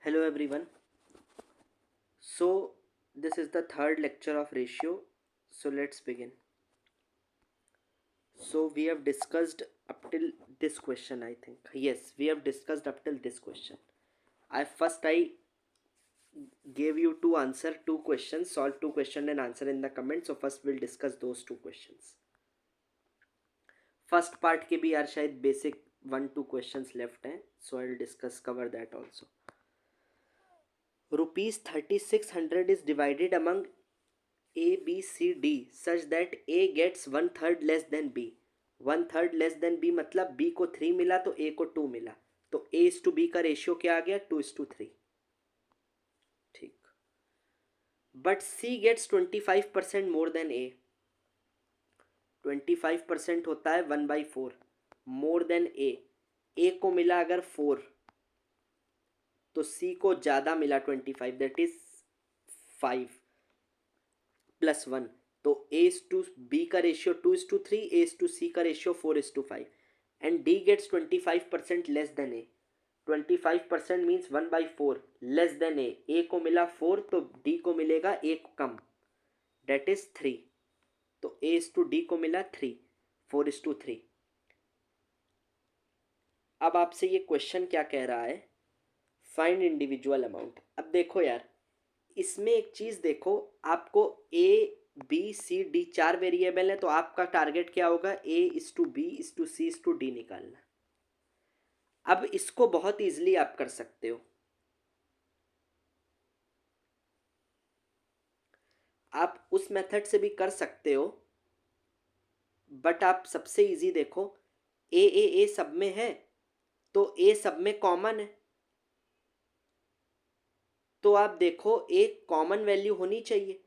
Hello everyone. So this is the third lecture of ratio. So let's begin. So we have discussed up till this question, I think. Yes, we have discussed up till this question. I gave you to answer two questions, solve two questions and answer in the comments. So first we'll discuss those two questions. First part के भी यार शायद basic 1-2 questions left हैं, so I will discuss cover that also. Rupees 3600 is divided among A, B, C, D such that A gets one third less than B. One third less than B मतलब B को 3 मिला तो A को 2 मिला, तो A is to B का ratio क्या आ गया? 2:3. ठीक. But C gets 25% more than A. 25% होता है 1/4 मोर देन A को मिला अगर 4 तो C को ज़्यादा मिला 25, दैट इज 5 + 1. तो A इज टू B का ratio 2:3, A is to C का ratio 4:5 and D gets 25% less than A. 25% means 1/4 less than A को मिला 4 तो D को मिलेगा 1 कम, डेट इज 3. तो A इज टू D को मिला 3, 4:3. अब आपसे ये क्वेश्चन क्या कह रहा है? Find individual amount. अब देखो यार, इसमें एक चीज़ देखो, आपको A B C D 4 variable है तो आपका टारगेट क्या होगा? A is to B is to C is to D निकालना. अब इसको बहुत इजीली आप कर सकते हो. आप उस मेथड से भी कर सकते हो, बट आप सबसे इजी देखो. ए सब में है तो A सब में कॉमन है, तो आप देखो एक कॉमन वैल्यू होनी चाहिए.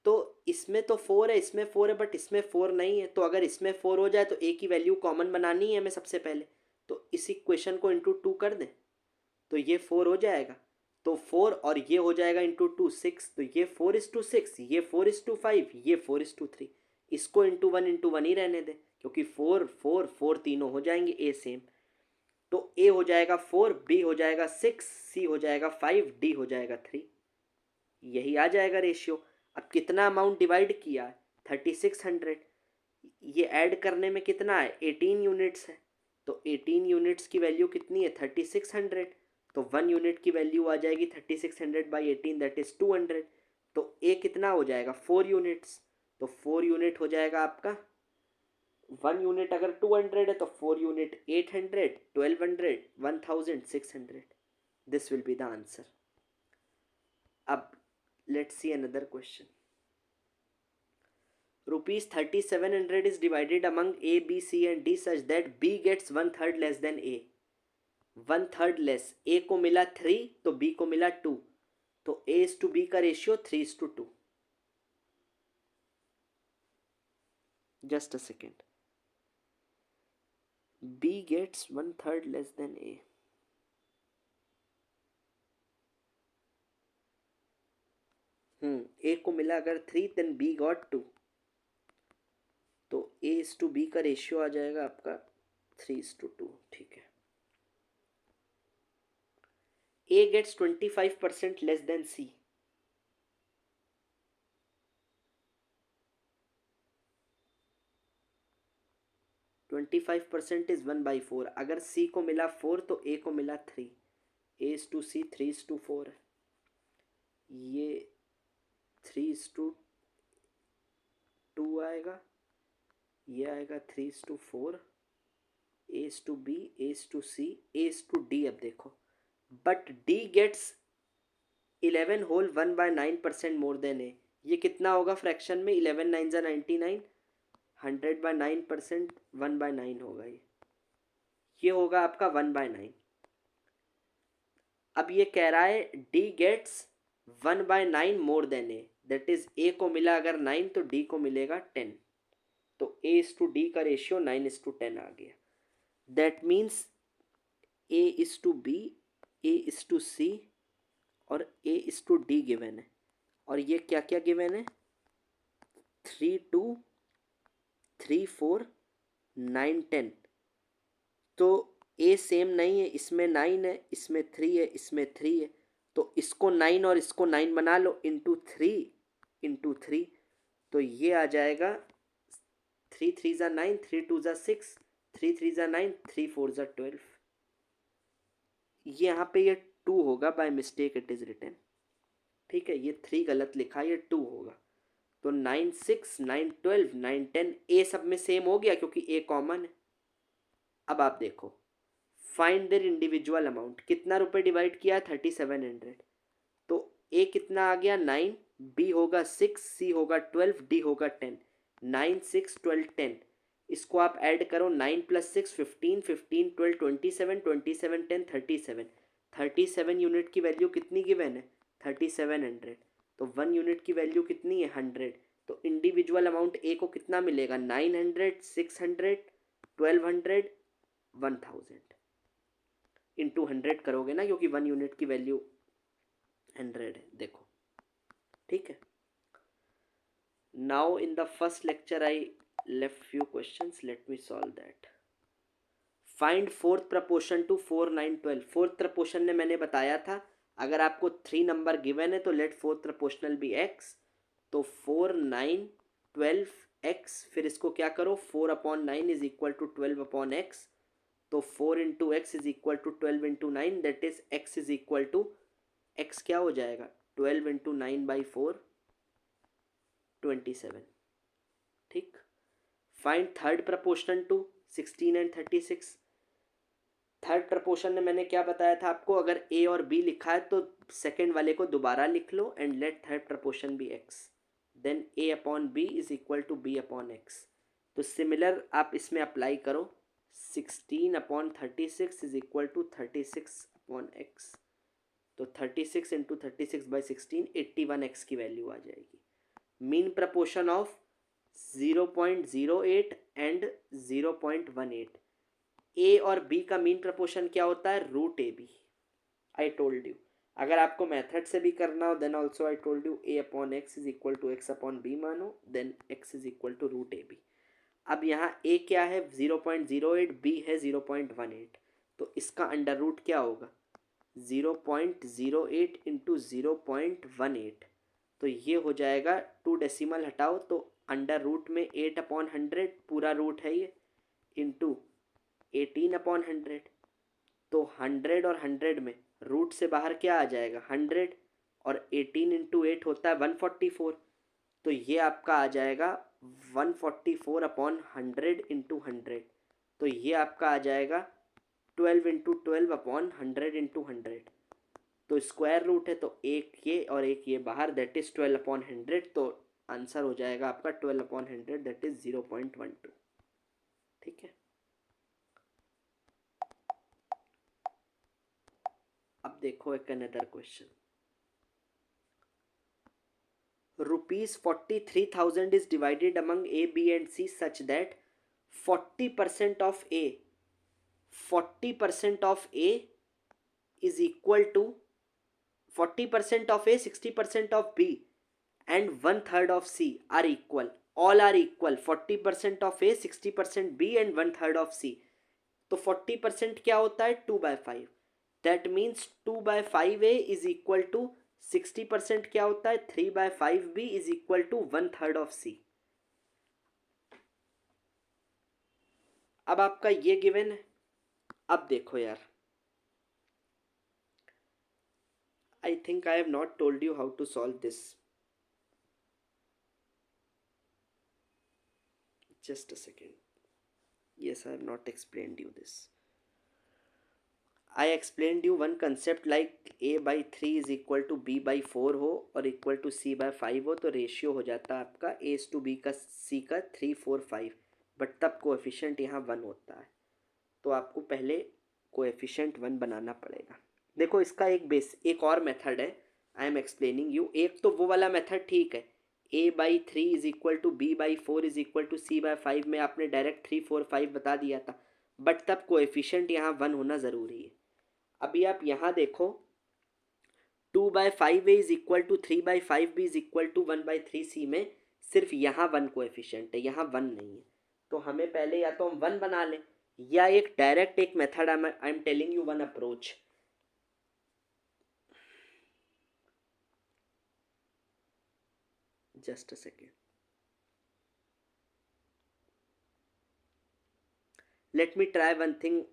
तो इसमें तो 4 है, इसमें 4 है, बट इसमें 4 नहीं है. तो अगर इसमें 4 हो जाए तो A की वैल्यू कॉमन बनानी है हमें सबसे पहले. तो इस इक्वेशन को इंटू 2 कर दें तो ये 4 हो जाएगा. तो 4 और ये हो जाएगा इंटू 2 6. तो ये 4:6, ये 4:5, ये 4:3. इसको इंटू वन ही रहने दें क्योंकि 4 4 4 तीनों हो जाएंगे ए सेम. तो ए हो जाएगा 4, बी हो जाएगा 6, सी हो जाएगा 5, डी हो जाएगा 3. यही आ जाएगा रेशियो. अब कितना अमाउंट डिवाइड किया है? 3600. ये ऐड करने में कितना है? 18 यूनिट्स है. तो 18 यूनिट्स की वैल्यू कितनी है? 3600. तो 1 यूनिट की वैल्यू आ जाएगी 3600/18, दैट इज 200. तो ए कितना हो जाएगा? 4 यूनिट्स. तो 4 यूनिट हो जाएगा आपका. 1 यूनिट अगर 200 है तो 4 unit 800, 1200, 1600. This will be the answer. अब let's see another question. Rupees 3700 is divided among A, B, C and D such that B gets one third less than A. One third less. A को मिला 3 तो B को मिला 2, तो A is to B का ratio 3:2. Just a second. B gets one third less than A. A को मिला अगर 3 देन B गॉट 2, तो A इज टू B का रेशियो आ जाएगा आपका 3:2. ठीक है. A gets 25% less than C. Twenty 25% is 1/4. अगर C को मिला 4 तो A को मिला 3. A इज टू C 3:4 है. ये 3:2 आएगा, ये आएगा 3:4. A is to B, A is to C, A is to D. अब देखो, but D gets 11 whole 1/9% more than A. ये कितना होगा फ्रैक्शन में? 11 9 ज़ा 99, 100/9%, 1/9 होगा. ये होगा आपका 1/9. अब ये कह रहा है D gets 1/9 more than A, that is A को मिला अगर 9 तो D को मिलेगा 10. तो A इज टू D का रेशियो 9:10 आ गया. That means A is to B, A is to C और A is to D given है. और ये क्या क्या गिवन है? 3 2 3 4 9 10. तो A सेम नहीं है, इसमें 9 है, इसमें 3 है, इसमें 3 है. तो इसको 9 और इसको 9 बना लो, इंटू थ्री, तो ये आ जाएगा 3 3 ज़ा 9, 3 2 ज़ा 6, 3 3 ज़ा 9, 3 4 ज़ा 12। ये यहाँ पे ये 2 होगा, by mistake it is written. ठीक है, ये 3 गलत लिखा, ये 2 होगा। तो 9 6 9 12 9 10, ए सब में सेम हो गया क्योंकि ए कॉमन है। अब आप देखो, फाइंड देयर इंडिविजुअल अमाउंट, कितना रुपए डिवाइड किया, 3700। तो ए कितना आ गया 9, बी होगा 6, सी होगा 12, डी होगा 10। 9 6 12 10, इसको आप ऐड करो, 9 + 6 15, 15 12 27, 27 10 37। 37 यूनिट की वैल्यू कितनी गिवन है, 3700। तो 1 यूनिट की वैल्यू कितनी है, 100। तो इंडिविजुअल अमाउंट ए को कितना मिलेगा, 900, 600, 1200, 1000। इंटू 100 करोगे ना, क्योंकि 1 यूनिट की वैल्यू 100 है। देखो, ठीक है। Now in the first lecture I left few questions, let me solve that. Find fourth proportion to 4 9 12। Fourth proportion ने मैंने बताया था, अगर आपको 3 नंबर गिवन है तो let fourth proportional be x. तो 4 9 12 एक्स, फिर इसको क्या करो, 4/9 इज इक्वल टू 12/x। तो 4 into x is equal to 12 into 9, that is x is equal to, x क्या हो जाएगा, 12 इंटू 9/4, 27। ठीक। Find third proportion to 16 and 36। Third proportion ने मैंने क्या बताया था आपको, अगर ए और बी लिखा है तो सेकेंड वाले को दोबारा लिख लो, and let third proportion be x, then a/b is equal to b/x। तो सिमिलर आप इसमें अप्लाई करो, 16/36 इज इक्वल टू 36/x। तो 36 इंटू 36/16, 81x की वैल्यू आ जाएगी। Mean proportion of 0.08 and 0.18। ए और बी का मीन प्रपोर्शन क्या होता है, √AB। आई टोल्ड यू, अगर आपको मेथड से भी करना हो then also I told you, a/x is equal to x/b मानो, then x is equal to √AB। अब यहाँ a क्या है 0.08, b है 0.18, तो इसका अंडर रूट क्या होगा, 0.08 इंटू 0.18। तो ये हो जाएगा, 2 डेसिमल हटाओ तो अंडर रूट में 8/100 पूरा रूट है ये, इंटू 18/100। तो 100 और 100 में रूट से बाहर क्या आ जाएगा, 100, और 18 इंटू 8 होता है 144। तो ये आपका आ जाएगा 144/100 इंटू 100। तो ये आपका आ जाएगा 12 इंटू 12/100 इंटू 100। तो स्क्वायर रूट है, तो एक ये और एक ये बाहर, दैट इज 12/100। तो आंसर हो जाएगा आपका 12/100, दैट इज 0.12। ठीक है। अब देखो एक another question. ₹43,000 is divided among A, B and C such that 40% of A, 40% of A is equal to 40% of A, 60% of B and 1/3 of C are equal. All are equal. 40% of A, 60% B and 1/3 of C. तो 40% क्या होता है, 2/5। That means 2/5A is equal to 60% क्या होता है, 3/5B is equal to 1/3 of C। अब आपका ये गिवन है। अब देखो यार, I think I have not told you how to solve this. Just a second, yes, I have not explained you this. I explained you one concept like A/3 is equal to B/4 हो और equal to C/5 हो, तो ratio हो जाता है आपका A/B का C का 3 4 5, बट तब कोएफिशिएंट यहाँ 1 होता है। तो आपको पहले कोएफिशिएंट 1 बनाना पड़ेगा। देखो इसका एक और मेथड है, आई एम एक्सप्लेनिंग यू। एक तो वो वाला मेथड ठीक है, A/3 is equal to B/4 is equal to C/5 में आपने डायरेक्ट 3 4 5 बता दिया था, बट तब कोएफिशिएंट यहाँ 1 होना ज़रूरी है। अभी आप यहाँ देखो, 2/5A is equal to 3/5B is equal to 1/3C में सिर्फ यहाँ 1 कोएफिशिएंट है, यहाँ 1 नहीं है। तो हमें पहले या तो हम 1 बना लें, या एक डायरेक्ट एक method, I am telling you one approach. just a second. Let me try one thing,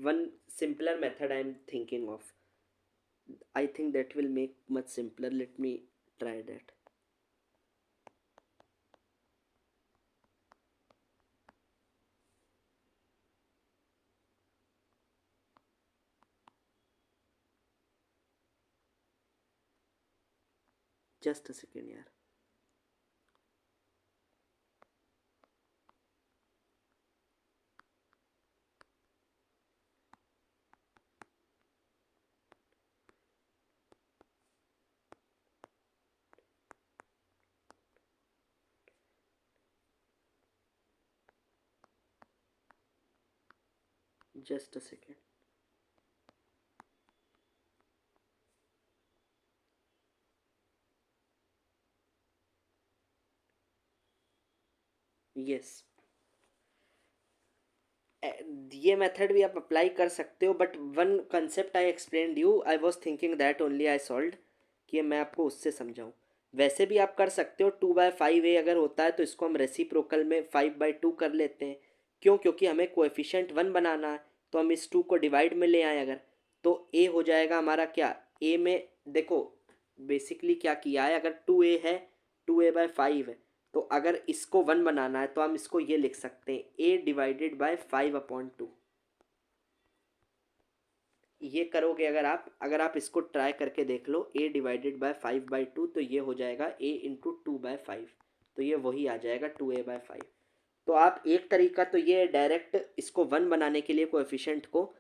one simpler method I am thinking of. I think that will make much simpler. Let me try that. Just a second, यार. Just a second. Yes. ये method भी आप apply कर सकते हो, but one concept I explain you, I was thinking that only I solve, कि मैं आपको उससे समझाऊँ. वैसे भी आप कर सकते हो. 2/5 अगर होता है तो इसको हम रेसिप्रोकल में 5/2 कर लेते हैं. क्यों? क्योंकि हमें कोएफिशिएंट 1 बनाना है, तो हम इस 2 को डिवाइड में ले आए अगर, तो ए हो जाएगा हमारा क्या, ए में देखो बेसिकली क्या किया है, अगर 2a है, 2a/5 है, तो अगर इसको 1 बनाना है तो हम इसको ये लिख सकते हैं, a/5/2. ये करोगे अगर आप इसको ट्राई करके देख लो, a/5/2, तो ये हो जाएगा a × 2/5, तो ये वही आ जाएगा 2a/5. तो आप एक तरीका तो ये डायरेक्ट इसको 1 बनाने के लिए कोएफिशिएंट को,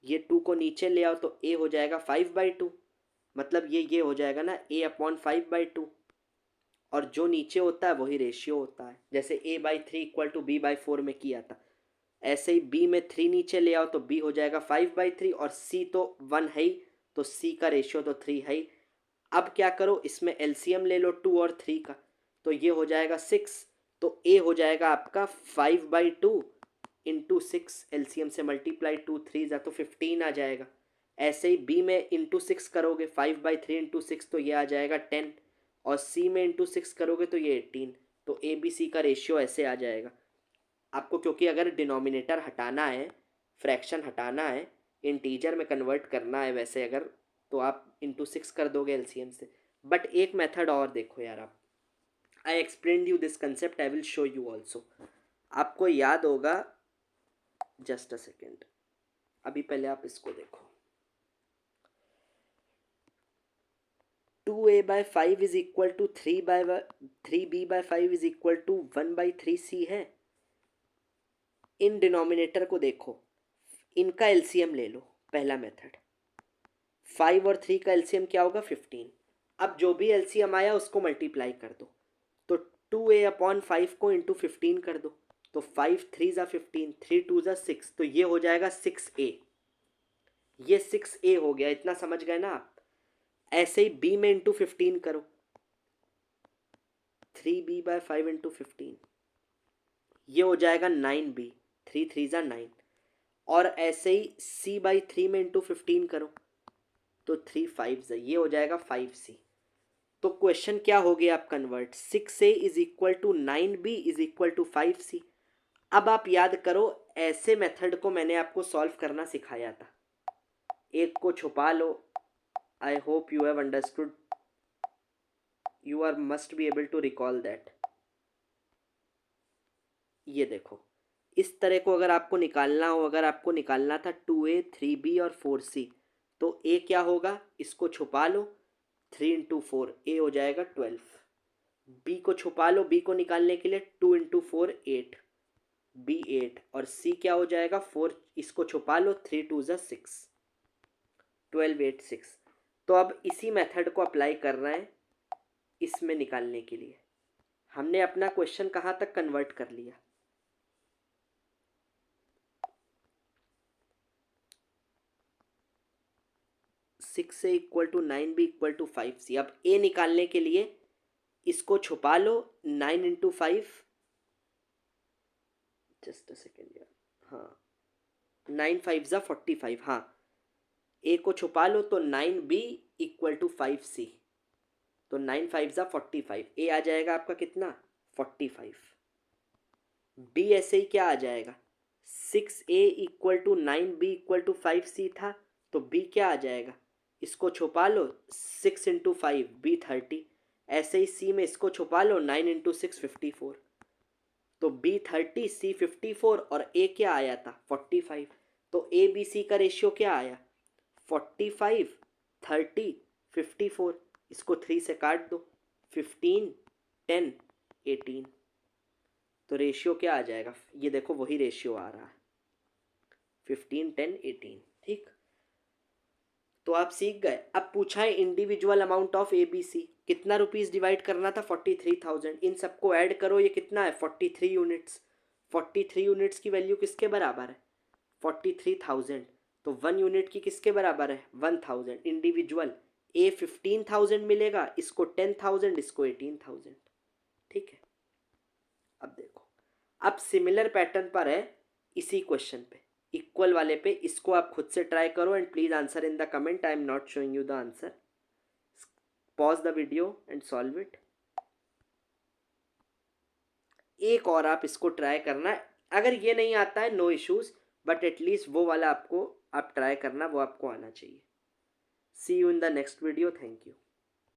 ये 2 को नीचे ले आओ तो a हो जाएगा 5/2, मतलब ये हो जाएगा ना a/5/2, और जो नीचे होता है वही रेशियो होता है, जैसे a/3 = b/4 में किया था. ऐसे ही b में 3 नीचे ले आओ तो b हो जाएगा 5/3, और c तो 1 है ही, तो c का रेशियो तो 3 है ही. अब क्या करो, इसमें एलसीएम ले लो 2 और 3 का, तो ये हो जाएगा 6, तो a हो जाएगा आपका 5/2 इंटू 6, एलसीएम से मल्टीप्लाई 2 3 जा तो 15 आ जाएगा. ऐसे ही b में इंटू 6 करोगे, 5/3 इंटू 6, तो ये आ जाएगा 10, और c में इंटू 6 करोगे तो ये 18. तो ए बी सी का रेशियो ऐसे आ जाएगा आपको, क्योंकि अगर डिनोमिनेटर हटाना है, फ्रैक्शन हटाना है, इंटीजर में कन्वर्ट करना है वैसे अगर, तो आप इंटू 6 कर दोगे एलसीएम से. बट एक मेथड और देखो यार, आप, I explain you this concept, I will show you also. आपको याद होगा, जस्ट अ सेकेंड, अभी पहले आप इसको देखो. 2a/5 is equal to 3b/5 is equal to 1/3c है. इन डिनोमिनेटर को देखो, इनका एलसीएम ले लो, पहला मेथड. 5 और 3 का एलसीएम क्या होगा, 15. अब जो भी एलसीएम आया उसको मल्टीप्लाई कर दो, तो 2a/5 को इंटू 15 कर दो, तो 5 3 ज़ा 15, 3 2 ज़ा 6, तो ये हो जाएगा 6a. ये 6a हो गया, इतना समझ गए ना आप. ऐसे ही b में इंटू 15 करो, 3b/5 इंटू 15, ये हो जाएगा 9b, 3 3 ज़ा 9. और ऐसे ही c/3 में इंटू 15 करो, तो 3 5 ज़ा, ये हो जाएगा 5c. तो क्वेश्चन क्या हो गया, आप convert, 6a is equal to 9b is equal to 5c. अब आप याद करो, ऐसे मेथड को मैंने आपको सॉल्व करना सिखाया था. एक को छुपा लो. I hope you have understood, you are must be able to recall that. ये देखो, इस तरह को अगर आपको निकालना हो, अगर आपको निकालना था 2a 3b और 4c, तो a क्या होगा, इसको छुपा लो, 3 इंटू 4, a हो जाएगा 12. b को छुपा लो, b को निकालने के लिए 2 इंटू 4 8, b 8, और c क्या हो जाएगा 4, इसको छुपा लो, 3 2 ज़ा 6, 12 8 6. तो अब इसी मेथड को अप्लाई कर रहे हैं इसमें निकालने के लिए. हमने अपना क्वेश्चन कहाँ तक कन्वर्ट कर लिया, 6a equal to 9b equal to 5c. अब a निकालने के लिए इसको छुपा लो, 9 इंटू 5, जस्ट अ सेकेंड यार, हाँ, 9 5 ज़ा 45, हाँ. a को छुपा लो तो 9b इक्वल टू 5c. तो 9 5 ज़ा 45, ए आ जाएगा आपका कितना 45। बी ऐसे ही क्या आ जाएगा 6a equal to 9b equal to 5c था, तो बी क्या आ जाएगा, इसको छुपा लो 6 × 5 बी 30। ऐसे ही सी में इसको छुपा लो 9 × 6 54, तो बी 30 सी 54 और ए क्या आया था 45। तो ए बी सी का रेशियो क्या आया 45 30 54, इसको 3 से काट दो 15 10 18, तो रेशियो क्या आ जाएगा, ये देखो वही रेशियो आ रहा है 15 10 18। ठीक, तो आप सीख गए। अब पूछा है individual amount of A B C, कितना रुपीस डिवाइड करना था 43,000। इन सबको ऐड करो, ये कितना है 43 यूनिट्स। 43 यूनिट्स की वैल्यू किसके बराबर है 43,000, तो 1 यूनिट की किसके बराबर है 1000। इंडिविजुअल ए 15,000 मिलेगा, इसको 10,000, इसको 18,000। ठीक है, अब देखो, अब सिमिलर पैटर्न पर है इसी क्वेश्चन पे, इक्वल वाले पे। इसको आप खुद से ट्राई करो and please answer in the comment, I am not showing you the answer. Pause the video and solve it. एक और आप इसको ट्राई करना, अगर ये नहीं आता है नो इश्यूज, बट एटलीस्ट वो वाला आपको आप ट्राई करना, वो आपको आना चाहिए। See you in the next video, thank you.